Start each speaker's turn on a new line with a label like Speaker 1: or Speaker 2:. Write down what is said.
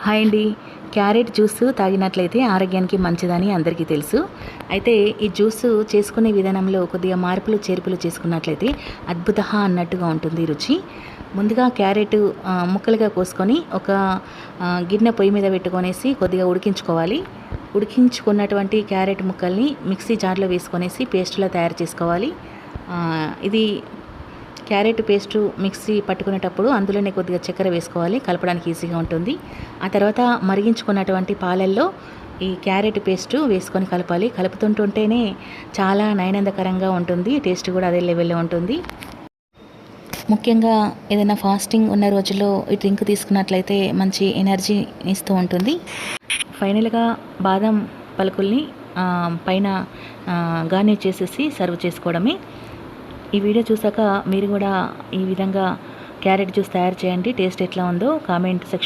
Speaker 1: Hi అండి. Carrot juice తాగినట్లయితే ఆరోగ్యానికి మంచిదని అందరికీ తెలుసు. అయితే ఈ జ్యూస్ చేసుకునే విధానంలో కొద్దిగా మార్పులు, చేర్పులు చేసుకున్నట్లయితే అద్భుతహ అన్నట్టుగా ఉంటుంది రుచి. ముందుగా క్యారెట్ ముక్కలుగా కోసుకొని ఒక గిన్నె పొయ్యి మీద పెట్టుకొనేసి కొద్దిగా ఉడికించుకోవాలి. ఉడికించుకున్నటువంటి క్యారెట్ ముక్కల్ని మిక్సీ జార్లో వేసుకొనేసి పేస్ట్‌లా తయారు చేసుకోవాలి. ఇది క్యారెట్ పేస్టు మిక్సీ పట్టుకునేటప్పుడు అందులోనే కొద్దిగా చక్కెర వేసుకోవాలి, కలపడానికి ఈజీగా ఉంటుంది. ఆ తర్వాత మరిగించుకున్నటువంటి పాలల్లో ఈ క్యారెట్ పేస్టు వేసుకొని కలపాలి. కలుపుతుంటుంటేనే చాలా నయనందకరంగా ఉంటుంది, టేస్ట్ కూడా అదే లెవెల్లో ఉంటుంది. ముఖ్యంగా ఏదైనా ఫాస్టింగ్ ఉన్న రోజుల్లో ఈ డ్రింక్ తీసుకున్నట్లయితే మంచి ఎనర్జీ ఇస్తూ ఉంటుంది. ఫైనల్గా బాదం పలుకుల్ని పైన గార్నిష్ చేసేసి సర్వ్ చేసుకోవడమే. ఈ వీడియో చూసాక మీరు కూడా ఈ విధంగా క్యారెట్ జ్యూస్ తయారు చేయండి. టేస్ట్ ఎట్లా ఉందో కామెంట్ సెక్షన్